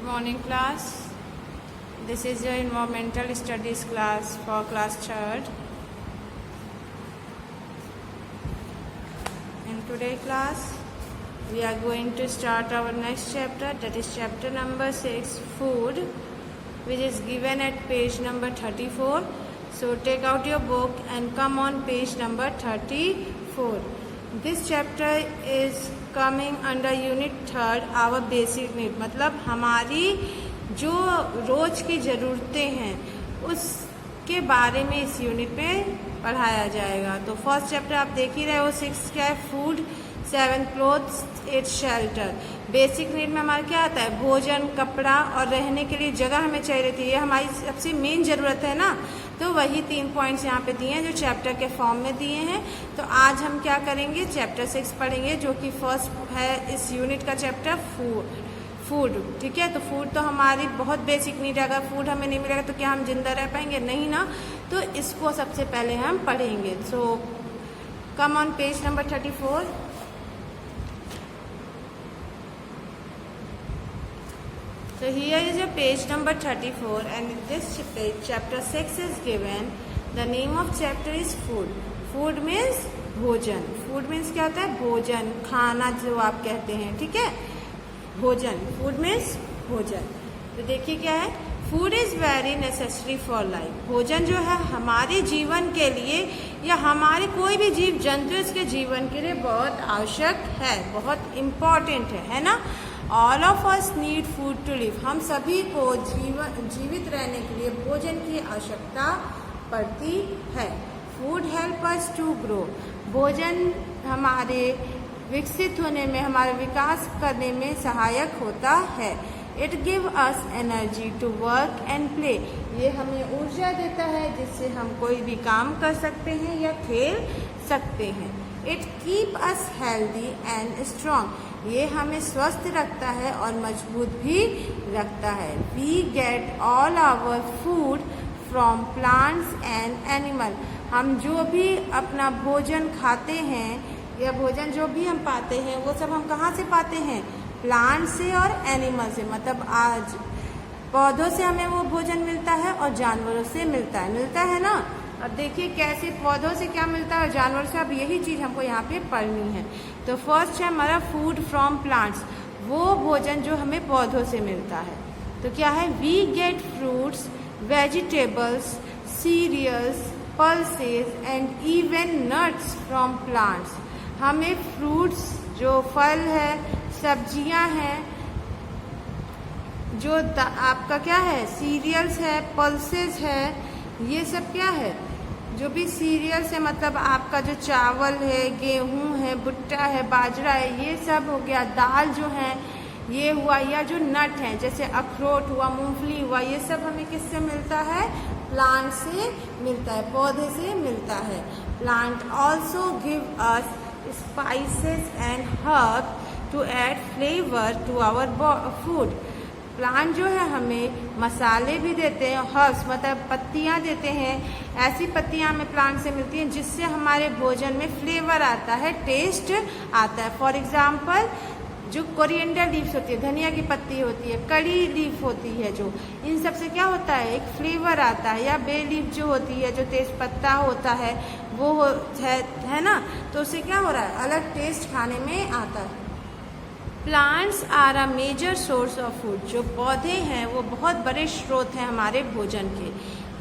morning class. This is your environmental studies class for class 3rd. In today's class we are going to start our next chapter, that is chapter number 6, food, which is given at page number 34. So take out your book and come on page number 34. This chapter is coming under unit 3rd, our basic need. मतलब हमारी जो रोज की ज़रूरतें हैं उसके बारे में इस यूनिट में पढ़ाया जाएगा। तो फर्स्ट चैप्टर आप देख ही रहे हो, 6 क्या है, food, 7 clothes, 8 shelter. Basic need में हमारा क्या आता है, भोजन, कपड़ा और रहने के लिए जगह हमें चाहिए रहती है। ये हमारी सबसे मेन ज़रूरत है ना। तो वही 3 पॉइंट्स यहाँ पे दिए हैं जो चैप्टर के फॉर्म में दिए हैं। तो आज हम क्या करेंगे, चैप्टर 6 पढ़ेंगे जो कि फर्स्ट है इस यूनिट का चैप्टर, फूड। ठीक है, तो फूड तो हमारी बहुत बेसिक नीड है। अगर फूड हमें नहीं मिलेगा तो क्या हम जिंदा रह पाएंगे, नहीं ना। तो इसको सबसे पहले हम पढ़ेंगे। So come on page number 34। So here is your page number 34 and in this page chapter 6 is given. The name of chapter is food. Food means भोजन। Food means क्या होता है, भोजन, खाना जो आप कहते हैं, ठीक है, भोजन। Food means भोजन। तो देखिए क्या है, food is very necessary for life. भोजन जो है हमारे जीवन के लिए या हमारे कोई भी जीव जंतु इसके जीवन के लिए बहुत आवश्यक है, बहुत इम्पॉर्टेंट है ना। All of us need food to live. हम सभी को जीवित रहने के लिए भोजन की आवश्यकता पड़ती है। Food help us to grow. भोजन हमारे विकसित होने में, हमारे विकास करने में सहायक होता है। It give us energy to work and play. ये हमें ऊर्जा देता है जिससे हम कोई भी काम कर सकते हैं या खेल सकते हैं। It keep us healthy and strong. ये हमें स्वस्थ रखता है और मजबूत भी रखता है। We get all our food from plants and animal. हम जो भी अपना भोजन खाते हैं या भोजन जो भी हम पाते हैं वो सब हम कहाँ से पाते हैं, प्लांट से और एनिमल से। मतलब आज पौधों से हमें वो भोजन मिलता है और जानवरों से मिलता है ना। अब देखिए कैसे पौधों से क्या मिलता है और जानवर से। अब यही चीज़ हमको यहाँ पे पढ़नी है। तो फर्स्ट है हमारा फूड फ्रॉम प्लांट्स, वो भोजन जो हमें पौधों से मिलता है। तो क्या है, we get fruits, vegetables, cereals, pulses and even nuts from plants. हमें फ्रूट्स जो फल है, सब्जियां हैं, जो आपका क्या है, सीरियल्स है, पल्सेस है, ये सब क्या है, जो भी सीरियल्स है, मतलब आपका जो चावल है, गेहूं है, भुट्टा है, बाजरा है, ये सब हो गया। दाल जो है ये हुआ, या जो नट है जैसे अखरोट हुआ, मूंगफली हुआ, ये सब हमें किससे मिलता है, प्लांट से मिलता है, पौधे से मिलता है। Plant also give us spices and herb to add flavour to our food. Plant जो है हमें मसाले भी देते हैं, हर्ब्स मतलब पत्तियां देते हैं। ऐसी पत्तियां हमें प्लांट से मिलती हैं जिससे हमारे भोजन में फ्लेवर आता है, टेस्ट आता है। फॉर एग्जांपल जो कोरिएंडर लीव्स होती है, धनिया की पत्ती होती है, कड़ी लीफ होती है, जो इन सब से क्या होता है, एक फ्लेवर आता है। या बे लीफ जो होती है, जो तेज पत्ता होता है वो है ना, तो उससे क्या हो रहा है, अलग टेस्ट खाने में आता है। Plants are a major source of food. जो पौधे हैं वो बहुत बड़े स्रोत हैं हमारे भोजन के।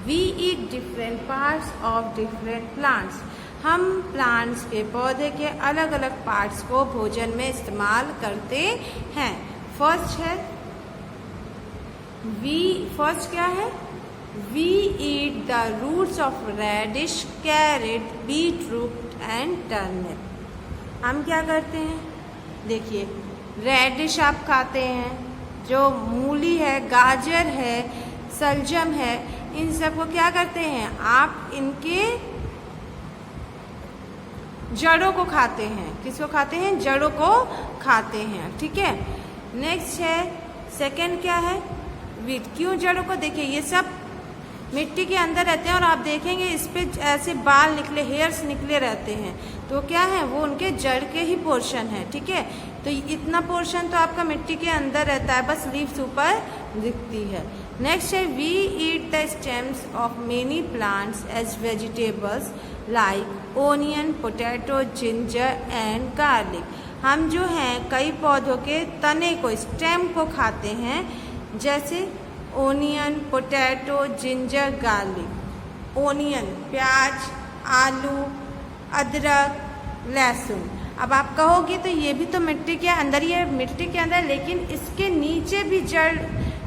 We eat different parts of different plants. हम प्लांट्स के, पौधे के अलग अलग पार्ट्स को भोजन में इस्तेमाल करते हैं। फर्स्ट है फर्स्ट क्या है, we eat the roots of radish, carrot, beetroot and turnip. हम क्या करते हैं, देखिए रेडिश आप खाते हैं, जो मूली है, गाजर है, सलजम है, इन सब को क्या करते हैं आप, इनके जड़ों को खाते हैं। किसको खाते हैं, जड़ों को खाते हैं, ठीक है। नेक्स्ट है, सेकंड क्या है, वीट। क्यों जड़ों को, देखिए ये सब मिट्टी के अंदर रहते हैं और आप देखेंगे इस पे ऐसे बाल निकले, हेयर्स निकले रहते हैं, तो क्या है, वो उनके जड़ के ही पोर्शन है, ठीक है। तो इतना पोर्शन तो आपका मिट्टी के अंदर रहता है, बस लीव्स ऊपर दिखती है। नेक्स्ट है we eat the stems of many plants as vegetables like onion, potato, ginger and garlic. हम जो हैं कई पौधों के तने को, स्टेम को खाते हैं, जैसे onion, potato, ginger, garlic. Onion प्याज, आलू, अदरक, लहसुन। अब आप कहोगे तो ये भी तो मिट्टी के अंदर ही है, मिट्टी के अंदर, लेकिन इसके नीचे भी जड़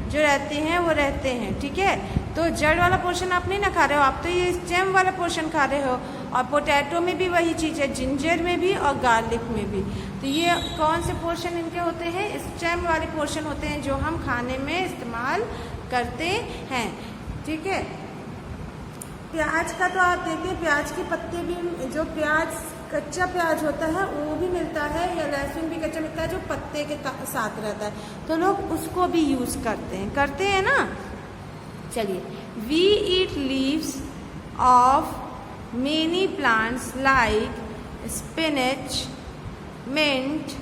जो रहते हैं वो रहते हैं, ठीक है। तो जड़ वाला पोर्शन आप नहीं ना खा रहे हो, आप तो ये स्टेम वाला पोर्शन खा रहे हो। और पोटैटो में भी वही चीज़ है, जिंजर में भी और गार्लिक में भी। तो ये कौन से पोर्शन इनके होते हैं? स्टेम वाले पोर्शन होते हैं जो हम खाने में इस्तेमाल करते हैं, ठीक है। प्याज का तो आप देखिए, प्याज के पत्ते भी, जो प्याज कच्चा प्याज होता है वो भी मिलता है, या लहसुन भी कच्चा मिलता है जो पत्ते के साथ रहता है, तो लोग उसको भी यूज़ करते हैं ना। चलिए, we eat leaves of many plants like spinach, mint.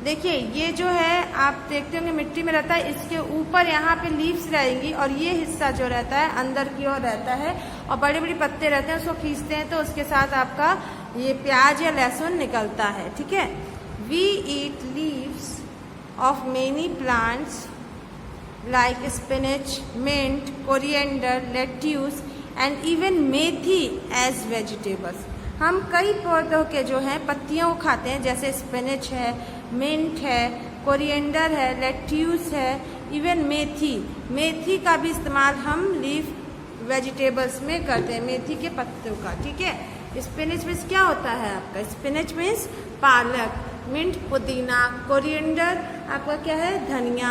देखिए ये जो है आप देखते होंगे मिट्टी में रहता है, इसके ऊपर यहाँ पे लीव्स रहेंगी और ये हिस्सा जो रहता है अंदर की ओर रहता है और बड़े बड़े पत्ते रहते हैं, उसको खींचते हैं तो उसके साथ आपका ये प्याज या लहसुन निकलता है, ठीक है। We eat leaves of many plants like spinach, mint, coriander, lettuce and even methi as vegetables. हम कई पौधों के जो हैं पत्तियों को खाते हैं, जैसे स्पिनच है, मिंट है, कोरिएंडर है, लेट्यूस है, इवन मेथी। मेथी का भी इस्तेमाल हम लीफ वेजिटेबल्स में करते हैं, मेथी के पत्तों का, ठीक है। स्पिनच मीन्स क्या होता है आपका? स्पिनच मीन्स पालक, मिंट पुदीना, कोरिएंडर आपका क्या है? धनिया,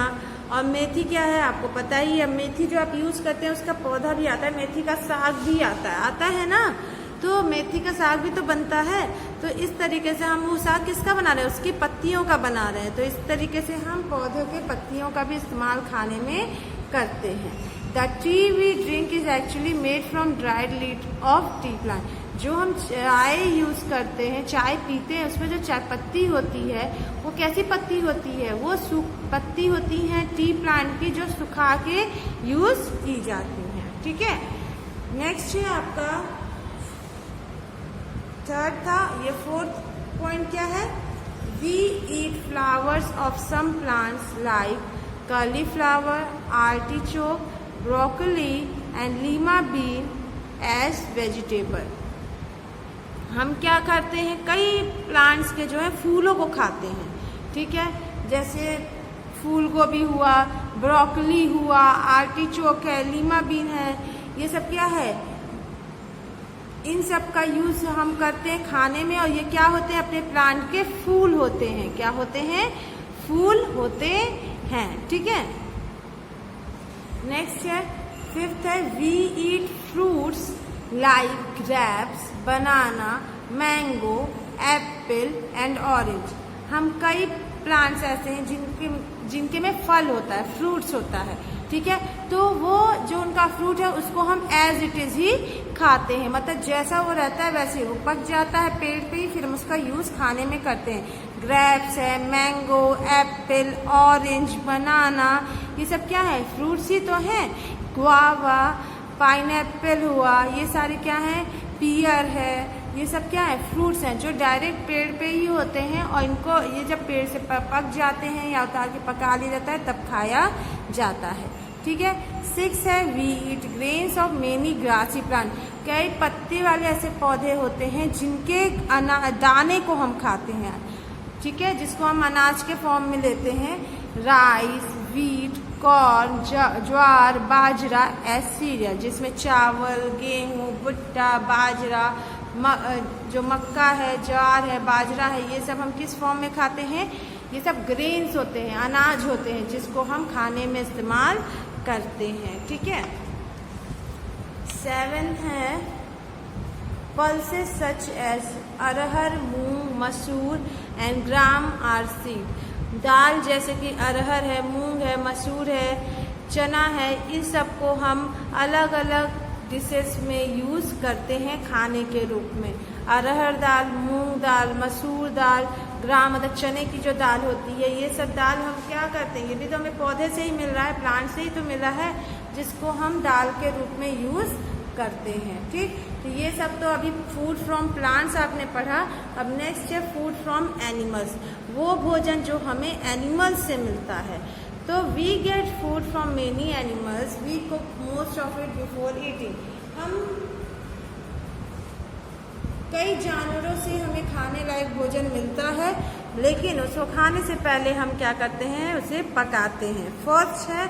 और मेथी क्या है आपको पता ही है। मेथी जो आप यूज़ करते हैं उसका पौधा भी आता है, मेथी का साग भी आता है ना, तो मेथी का साग भी तो बनता है। तो इस तरीके से हम वो साग किसका बना रहे हैं? उसकी पत्तियों का बना रहे हैं। तो इस तरीके से हम पौधों के पत्तियों का भी इस्तेमाल खाने में करते हैं। The T V drink is actually made from dried leaf of T plant. जो हम चाय यूज़ करते हैं, चाय पीते हैं, उसमें जो चाय पत्ती होती है वो कैसी पत्ती होती है? वो पत्ती होती हैं टी प्लांट की, जो सुखा के यूज़ की जाती हैं, ठीक है। नेक्स्ट है आपका थर्ड था, ये फोर्थ पॉइंट क्या है? We eat flowers of some plants like cauliflower, artichoke, broccoli and lima bean as vegetable। हम क्या करते हैं? कई प्लांट्स के जो है फूलों को खाते हैं, ठीक है। जैसे फूल गोभी हुआ, ब्रोकली हुआ, आर्टिचोक है, लीमा बीन है, ये सब क्या है? इन सब का यूज़ हम करते हैं खाने में। और ये क्या होते हैं? अपने प्लांट के फूल होते हैं। क्या होते हैं? फूल होते हैं, ठीक है। नेक्स्ट है फिफ्थ है we eat fruits like grapes, banana, mango, apple and orange. हम कई प्लांट्स ऐसे हैं जिनके में फल होता है, फ्रूट्स होता है, ठीक है। तो वो जो उनका फ्रूट है उसको हम एज इट इज़ ही खाते हैं, मतलब जैसा वो रहता है वैसे वो पक जाता है पेड़ पे ही, फिर हम उसका यूज़ खाने में करते हैं। ग्रेप्स है, मैंगो, एप्पल, ऑरेंज, बनाना, ये सब क्या है? फ्रूट्स ही तो हैं। गुआवा, पाइनएप्पल हुआ, ये सारे क्या हैं? पियर है, ये सब क्या है? फ्रूट्स हैं जो डायरेक्ट पेड़ पे ही होते हैं और इनको ये जब पेड़ से पक जाते हैं या उतार के पका लिया जाता है तब खाया जाता है, ठीक है। 6 है we eat grains of many grassy plant. कई पत्ते वाले ऐसे पौधे होते हैं जिनके दाने को हम खाते हैं, ठीक है, जिसको हम अनाज के फॉर्म में लेते हैं। राइस, वीट, कॉर्न, ज्वार, बाजरा एज सीरियल, जिसमें चावल, गेहूँ, भुट्टा, बाजरा, जो मक्का है, ज्वार है, बाजरा है, ये सब हम किस फॉर्म में खाते हैं? ये सब ग्रेन्स होते हैं, अनाज होते हैं, जिसको हम खाने में इस्तेमाल करते हैं, ठीक है। 7 है pulses such as अरहर, मूंग, मसूर एंड ग्राम आर सीड। दाल जैसे कि अरहर है, मूंग है, मसूर है, चना है, इन सबको हम अलग अलग डिशेस में यूज़ करते हैं खाने के रूप में। अरहर दाल, मूंग दाल, मसूर दाल, ग्राम मतलब चने की जो दाल होती है, ये सब दाल हम क्या करते हैं, ये भी तो हमें पौधे से ही मिल रहा है, प्लांट से ही तो मिल रहा है, जिसको हम दाल के रूप में यूज़ करते हैं। ठीक, तो ये सब तो अभी फूड फ्रॉम प्लांट्स आपने पढ़ा। अब नेक्स्ट है फूड फ्रॉम एनिमल्स, वो भोजन जो हमें एनिमल्स से मिलता है। तो we get food from many animals, we cook most of it before eating. हम कई जानवरों से हमें खाने लायक भोजन मिलता है, लेकिन उसको खाने से पहले हम क्या करते हैं, उसे पकाते हैं। फर्स्ट है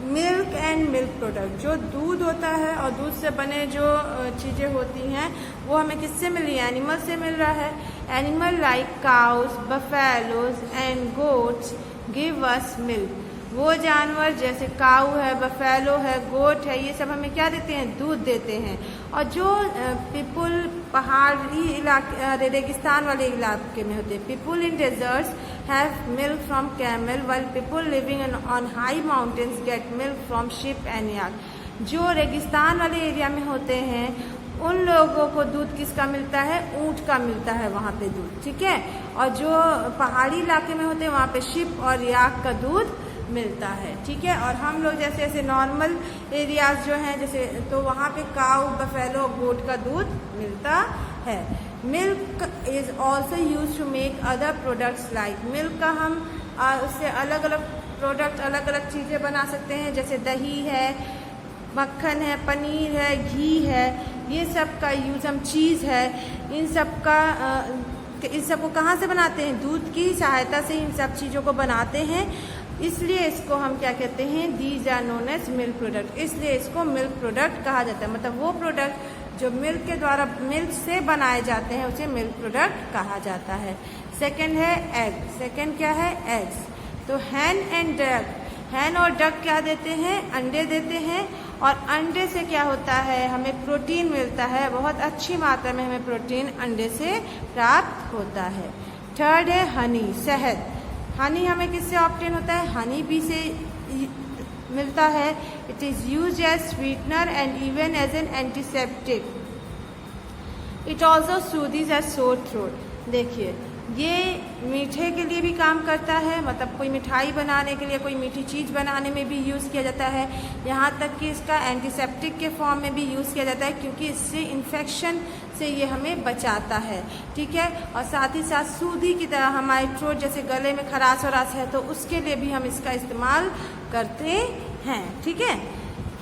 मिल्क एंड मिल्क प्रोडक्ट, जो दूध होता है और दूध से बने जो चीज़ें होती हैं वो हमें किससे मिल रही है, एनिमल से मिल रहा है। Animal like cows, buffaloes and goats give us milk. वो जानवर जैसे काऊ है, बफेलो है, गोट है, ये सब हमें क्या देते हैं, दूध देते हैं। और जो पीपुल पहाड़ी इलाके, रेगिस्तान वाले इलाके में होते हैं, people in deserts have milk from camel, while people living on high mountains get milk from sheep and yak. जो रेगिस्तान वाले एरिया में होते हैं उन लोगों को दूध किसका मिलता है, ऊँट का मिलता है वहाँ पे दूध। ठीक है, और जो पहाड़ी इलाके में होते हैं वहाँ पे शिप और याक का दूध मिलता है। ठीक है, और हम लोग जैसे ऐसे नॉर्मल एरियाज जो हैं जैसे, तो वहाँ पे काऊ, बफेलो, गोट का दूध मिलता है। Milk is also use to make other products like, milk का हम उससे अलग अलग प्रोडक्ट, अलग अलग चीज़ें बना सकते हैं, जैसे दही है, मक्खन है, पनीर है, घी है, ये सब का यूज़ हम, चीज़ है, इन सब को कहाँ से बनाते हैं, दूध की सहायता से इन सब चीज़ों को बनाते हैं। इसलिए इसको हम क्या कहते हैं, these are known as milk product, इसलिए इसको मिल्क प्रोडक्ट कहा जाता है। मतलब वो प्रोडक्ट जो मिल्क के द्वारा, मिल्क से बनाए जाते हैं, उसे मिल्क प्रोडक्ट कहा जाता है। सेकंड है एग, सेकंड क्या है, एग्स। तो हैन एंड डक, हैन और डक क्या देते हैं, अंडे देते हैं, और अंडे से क्या होता है, हमें प्रोटीन मिलता है, बहुत अच्छी मात्रा में हमें प्रोटीन अंडे से प्राप्त होता है। थर्ड है हनी, शहद। हनी हमें किससे ऑब्टेन होता है, हनी बी से मिलता है। It is use as sweetener and even as an antiseptic. It also soothes as sore throat. देखिए, ये मीठे के लिए भी काम करता है, मतलब कोई मिठाई बनाने के लिए, कोई मीठी चीज़ बनाने में भी यूज़ किया जाता है। यहाँ तक कि इसका एंटीसेप्टिक के फॉर्म में भी यूज़ किया जाता है, क्योंकि इससे इन्फेक्शन से ये हमें बचाता है। ठीक है, और साथ ही साथ सूदी की तरह हमारे थ्रोट, जैसे गले में खराश वराश है तो उसके लिए भी हम इसका इस्तेमाल करते हैं। ठीक है,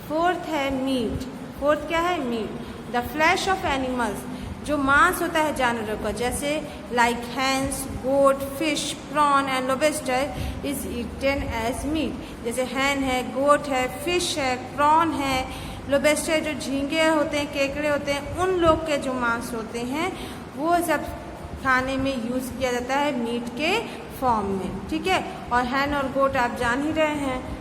फोर्थ है मीट। फोर्थ क्या है, meat. The flesh of animals, जो मांस होता है जानवरों का, जैसे like hens, goat, fish, prawn and lobster is eaten as meat. जैसे हैन है, गोट है, फिश है, प्रॉन है, लोबस्टर जो झींगे होते हैं, केकड़े होते हैं, उन लोग के जो मांस होते हैं वो सब खाने में यूज़ किया जाता है मीट के फॉर्म में। ठीक है, और हैन और गोट आप जान ही रहे हैं।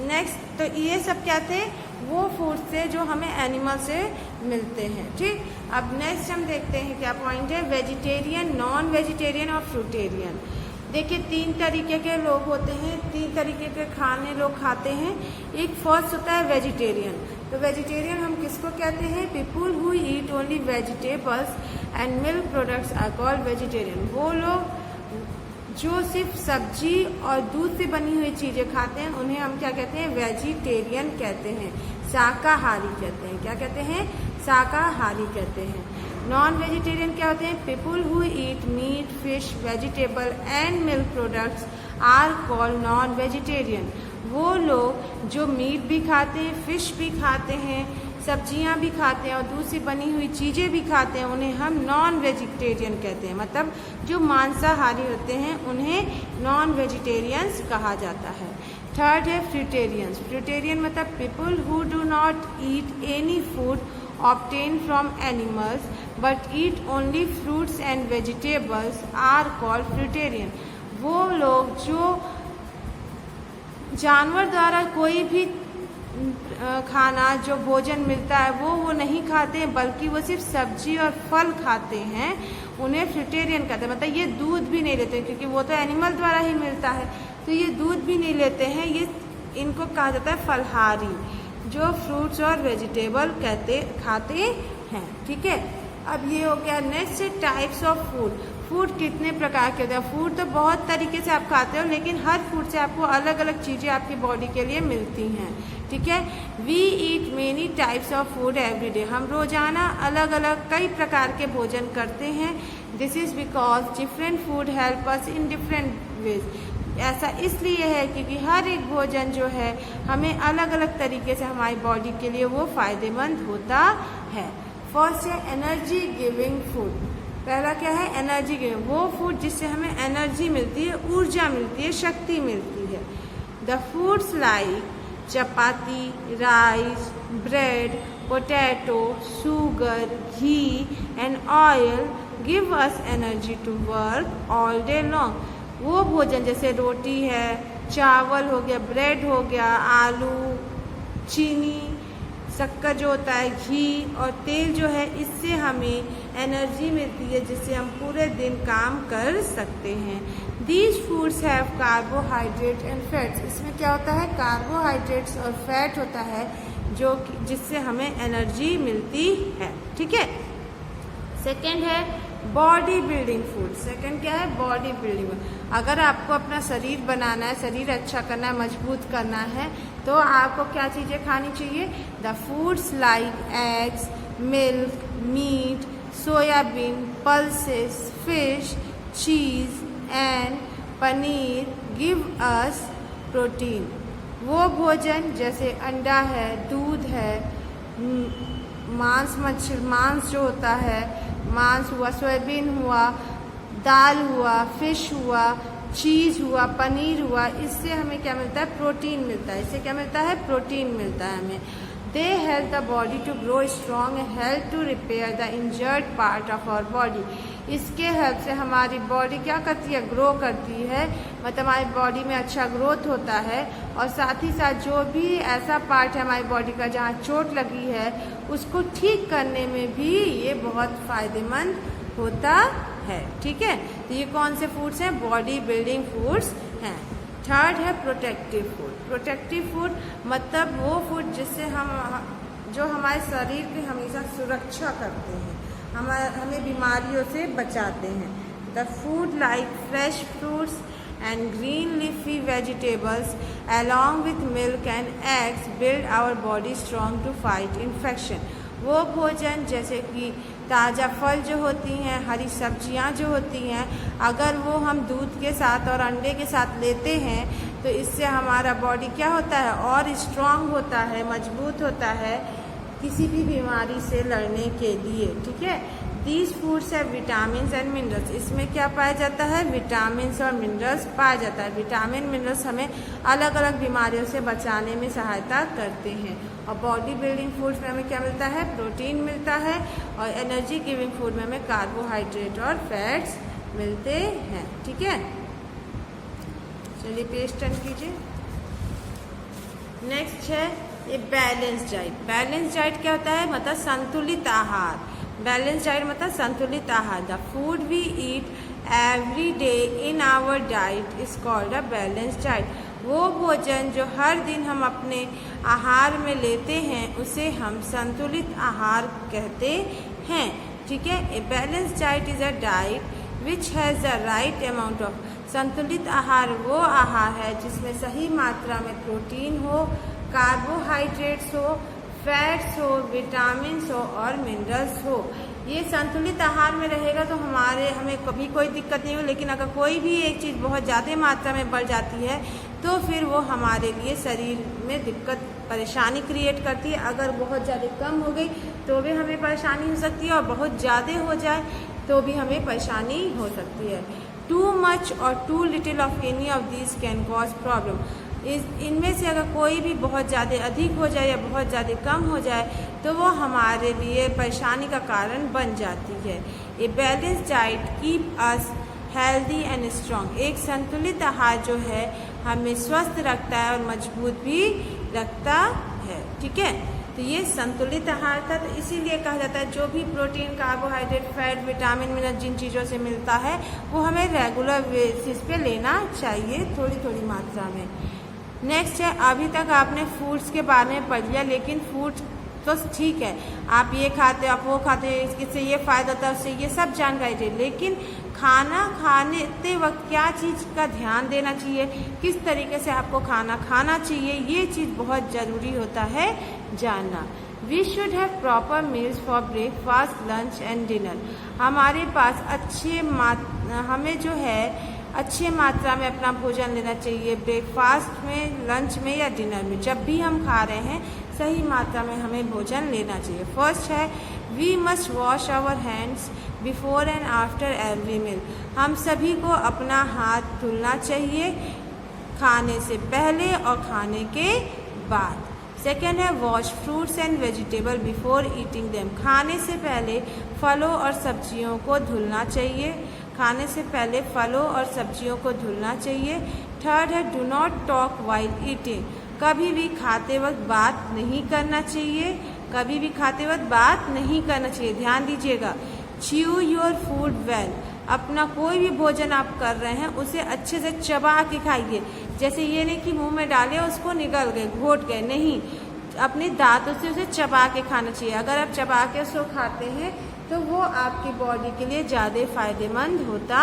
नेक्स्ट, तो ये सब क्या थे, वो फूड थे जो हमें एनिमल से मिलते हैं। ठीक, अब नेक्स्ट हम देखते हैं क्या पॉइंट है, वेजिटेरियन, नॉन वेजिटेरियन और फ्रूटेरियन। देखिए, तीन तरीके के लोग होते हैं, तीन तरीके के खाने लोग खाते हैं। एक फर्स्ट होता है वेजिटेरियन। तो वेजिटेरियन हम किसको कहते हैं, people who eat only vegetables and milk products are called vegetarian. वो लोग जो सिर्फ सब्जी और दूध से बनी हुई चीज़ें खाते हैं उन्हें हम क्या कहते हैं, वेजिटेरियन कहते हैं, शाकाहारी कहते हैं। क्या कहते हैं, शाकाहारी कहते हैं। नॉन वेजिटेरियन क्या होते हैं, people who eat meat, fish, vegetable and milk products are called non vegetarian. वो लोग जो मीट भी खाते हैं, फिश भी खाते हैं, सब्जियां भी खाते हैं और दूध से बनी हुई चीज़ें भी खाते हैं, उन्हें हम नॉन वेजिटेरियन कहते हैं। मतलब जो मांसाहारी होते हैं उन्हें नॉन वेजिटेरियंस कहा जाता है। थर्ड है फ्रूटेरियंस। फ्रूटेरियन मतलब people who do not eat any food obtained from animals but eat only fruits and vegetables are called fruitarian। वो लोग जो जानवर द्वारा कोई भी खाना, जो भोजन मिलता है वो नहीं खाते हैं, बल्कि वो सिर्फ सब्जी और फल खाते हैं, उन्हें फ्रूटेरियन कहते हैं। मतलब ये दूध भी नहीं लेते, क्योंकि वो तो एनिमल द्वारा ही मिलता है, तो ये दूध भी नहीं लेते हैं, ये इनको कहा जाता है फलहारी, जो फ्रूट्स और वेजिटेबल खाते हैं। ठीक है, अब ये हो गया। नेक्स्ट है टाइप्स ऑफ फूड। फूड कितने प्रकार के होते हैं? फूड तो बहुत तरीके से आप खाते हो, लेकिन हर फूड से आपको अलग अलग चीज़ें आपकी बॉडी के लिए मिलती हैं, ठीक है। We eat many types of food every day, हम रोज़ाना अलग अलग कई प्रकार के भोजन करते हैं। This is because different food help us in different ways, ऐसा इसलिए है क्योंकि हर एक भोजन जो है हमें अलग अलग तरीके से हमारी बॉडी के लिए वो फ़ायदेमंद होता है। फर्स्ट है एनर्जी गिविंग फूड, पहला क्या है? एनर्जी गिविंग, वो फूड जिससे हमें एनर्जी मिलती है, ऊर्जा मिलती है, शक्ति मिलती है। The foods like chapati, rice, bread, potato, sugar, ghee and oil give us energy to work all day long. वो भोजन जैसे रोटी है, चावल हो गया, ब्रेड हो गया, आलू, चीनी, शक्कर जो होता है, घी और तेल जो है, इससे हमें एनर्जी मिलती है जिससे हम पूरे दिन काम कर सकते हैं। These foods have carbohydrate and fats, इसमें क्या होता है? कार्बोहाइड्रेट्स और फैट होता है जो जिससे हमें एनर्जी मिलती है, ठीक है। सेकेंड है बॉडी बिल्डिंग फूड। सेकेंड क्या है? Body building. अगर आपको अपना शरीर बनाना है, शरीर अच्छा करना है, मजबूत करना है, तो आपको क्या चीज़ें खानी चाहिए? The foods like eggs, milk, meat, soybean, pulses, fish, cheese and paneer give us protein. वो भोजन जैसे अंडा है, दूध है, मांस जो होता है, मांस हुआ, सोयाबीन हुआ, दाल हुआ, फिश हुआ, चीज़ हुआ, पनीर हुआ, इससे हमें क्या मिलता है? प्रोटीन मिलता है। इससे क्या मिलता है? प्रोटीन मिलता है हमें। They help the body to grow strong and help to repair the injured part of our body. इसके हेल्प से हमारी बॉडी क्या करती है? ग्रो करती है, मतलब हमारी बॉडी में अच्छा ग्रोथ होता है, और साथ ही साथ जो भी ऐसा पार्ट है हमारी बॉडी का जहाँ चोट लगी है उसको ठीक करने में भी ये बहुत फ़ायदेमंद होता है, ठीक है। तो ये कौन से फूड्स हैं? बॉडी बिल्डिंग फूड्स हैं। थर्ड है प्रोटेक्टिव फूड। प्रोटेक्टिव फूड मतलब वो फूड जिससे जो हमारे शरीर की हमेशा सुरक्षा करते हैं, हमें बीमारियों से बचाते हैं। The food like fresh fruits and green leafy vegetables along with milk and eggs build our body strong to fight infection। वो भोजन जैसे कि ताज़ा फल जो होती हैं, हरी सब्जियां जो होती हैं, अगर वो हम दूध के साथ और अंडे के साथ लेते हैं तो इससे हमारा बॉडी क्या होता है? और स्ट्रांग होता है, मजबूत होता है किसी भी बीमारी से लड़ने के लिए, ठीक है। दीज फूड्स है विटामिन एंड मिनरल्स, इसमें क्या पाया जाता है? विटामिन और मिनरल्स पाया जाता है। विटामिन मिनरल्स हमें अलग अलग बीमारियों से बचाने में सहायता करते हैं। और बॉडी बिल्डिंग फूड्स में हमें क्या मिलता है? प्रोटीन मिलता है, और एनर्जी गिविंग फूड में हमें कार्बोहाइड्रेट और फैट्स मिलते हैं, ठीक है। चलिए पेज टर्न कीजिए। नेक्स्ट है ये बैलेंस डाइट। बैलेंस डाइट क्या होता है? मतलब संतुलित आहार। बैलेंस डाइट मतलब संतुलित आहार। The food we eat every day in our diet is called a balance diet. वो भोजन जो हर दिन हम अपने आहार में लेते हैं उसे हम संतुलित आहार कहते हैं, ठीक है। A balance diet is a diet which has the right amount of. संतुलित आहार वो आहार है जिसमें सही मात्रा में प्रोटीन हो, कार्बोहाइड्रेट्स हो, फैट्स हो, विटामिन्स हो और मिनरल्स हो। ये संतुलित आहार में रहेगा तो हमें कभी कोई दिक्कत नहीं हो, लेकिन अगर कोई भी एक चीज़ बहुत ज़्यादा मात्रा में बढ़ जाती है तो फिर वो हमारे लिए शरीर में दिक्कत परेशानी क्रिएट करती है। अगर बहुत ज़्यादा कम हो गई तो भी हमें परेशानी हो सकती है, और बहुत ज़्यादा हो जाए तो भी हमें परेशानी हो सकती है। टू मच और too little of any of this can cause problem. इनमें से अगर कोई भी बहुत ज़्यादा अधिक हो जाए या बहुत ज़्यादा कम हो जाए तो वो हमारे लिए परेशानी का कारण बन जाती है। A balance diet keep us healthy and strong. एक संतुलित आहार जो है हमें स्वस्थ रखता है और मजबूत भी रखता है, ठीक है। तो ये संतुलित आहार था, तो इसीलिए कहा जाता है जो भी protein, carbohydrate, fat, vitamin, mineral जिन चीज़ों से मिलता है वो हमें रेगुलर बेसिस पे लेना चाहिए, थोड़ी थोड़ी मात्रा में। नेक्स्ट है, अभी तक आपने फूड्स के बारे में पढ़ लिया, लेकिन फूड्स तो ठीक है, आप ये खाते हो, आप वो खाते हो, इससे ये फ़ायदा होता है, उससे ये सब जानकारी थी, लेकिन खाना खाने वक्त क्या चीज़ का ध्यान देना चाहिए, किस तरीके से आपको खाना खाना चाहिए, ये चीज़ बहुत ज़रूरी होता है जानना। We should have proper meals for breakfast, lunch and dinner. हमारे पास हमें जो है अच्छे मात्रा में अपना भोजन लेना चाहिए, ब्रेकफास्ट में, लंच में या डिनर में। जब भी हम खा रहे हैं सही मात्रा में हमें भोजन लेना चाहिए। फर्स्ट है we must wash our hands before and after every meal. हम सभी को अपना हाथ धुलना चाहिए खाने से पहले और खाने के बाद। सेकेंड है wash fruits and vegetable before eating them. खाने से पहले फलों और सब्जियों को धुलना चाहिए, खाने से पहले फलों और सब्जियों को धुलना चाहिए। थर्ड है do not talk while eating. कभी भी खाते वक्त बात नहीं करना चाहिए, कभी भी खाते वक्त बात नहीं करना चाहिए, ध्यान दीजिएगा। Chew your food well. अपना कोई भी भोजन आप कर रहे हैं उसे अच्छे से चबा के खाइए। जैसे ये नहीं कि मुंह में डाले उसको निगल गए, घोट गए, नहीं, अपने दांतों से उसे चबा के खाना चाहिए। अगर आप चबा के उसको खाते हैं तो वो आपकी बॉडी के लिए ज़्यादा फायदेमंद होता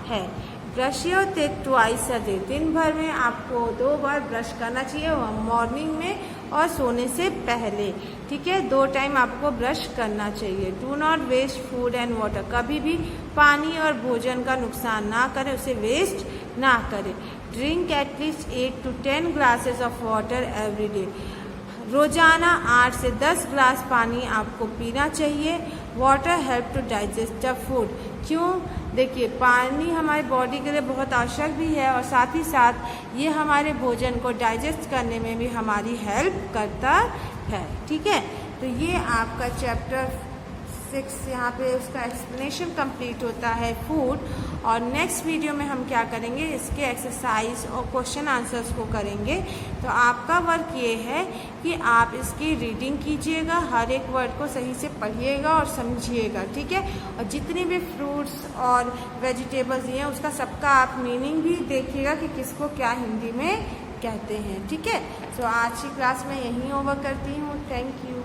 है। Brush your teeth twice a day. दिन भर में आपको 2 बार ब्रश करना चाहिए, मॉर्निंग में और सोने से पहले, ठीक है, 2 टाइम आपको ब्रश करना चाहिए। Do not waste food and water. कभी भी पानी और भोजन का नुकसान ना करें, उसे वेस्ट ना करें। Drink at least 8 to 10 glasses of water every day. रोजाना 8 से 10 ग्लास पानी आपको पीना चाहिए। Water help to digest the food. क्यों? देखिए, पानी हमारी बॉडी के लिए बहुत आवश्यक भी है और साथ ही साथ ये हमारे भोजन को डाइजेस्ट करने में भी हमारी हेल्प करता है, ठीक है। तो ये आपका चैप्टर 6 यहाँ पे उसका एक्सप्लेनेशन कंप्लीट होता है फूड। और नेक्स्ट वीडियो में हम क्या करेंगे, इसके एक्सरसाइज और क्वेश्चन आंसर्स को करेंगे। तो आपका वर्क ये है कि आप इसकी रीडिंग कीजिएगा, हर एक वर्ड को सही से पढ़िएगा और समझिएगा, ठीक है। और जितने भी फ्रूट्स और वेजिटेबल्स हैं उसका सबका आप मीनिंग भी देखिएगा कि किसको क्या हिंदी में कहते हैं, ठीक है। सो आज की क्लास में यहीं ओवर करती हूँ। Thank you.